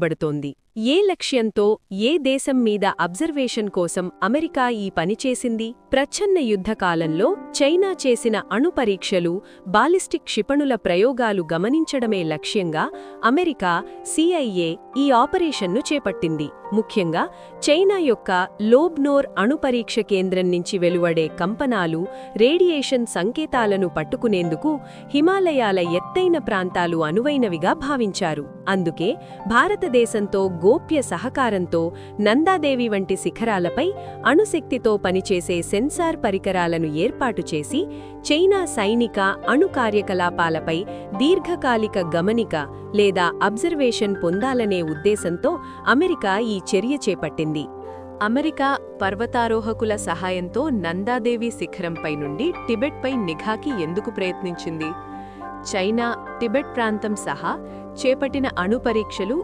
భావించబడుతోంది. ఏ లక్ష్యంతో, ఏ దేశం మీద అబ్జర్వేషన్ కోసం అమెరికా ఈ పని చేసింది? ప్రచ్ఛన్న యుద్ధకాలంలో చైనా చేసిన అణు పరీక్షలు, బాలిస్టిక్ క్షిపణుల ప్రయోగాలు గమనించడమే లక్ష్యంగా అమెరికా CIA ఈ ఆపరేషన్ను చేపట్టింది. ముఖ్యంగా చైనా యొక్క లోబ్నోర్ అణు పరీక్ష కేంద్రం నుంచి వెలువడే కంపనాలు, రేడియేషన్ సంకేతాలను పట్టుకునేందుకు హిమాలయాల ఎత్తైన ప్రాంతాలు అనువైనవిగా భావించారు. అందుకే భారతదేశంతో గోప్య సహకారంతో నందాదేవి వంటి శిఖరాలపై అణుశక్తితో పనిచేసే సెన్సార్ పరికరాలను ఏర్పాటు చేసి చైనా సైనిక అణు కార్యకలాపాలపై దీర్ఘకాలిక గమనిక లేదా అబ్జర్వేషన్ పొందాలనే ఉద్దేశంతో అమెరికా ఈ చర్య చేపట్టింది. అమెరికా పర్వతారోహకుల సహాయంతో నందాదేవి శిఖరంపై నుండి టిబెట్పై నిఘాకి ఎందుకు ప్రయత్నించింది? చైనా టిబెట్ ప్రాంతం సహా చేపట్టిన అణు పరీక్షలు,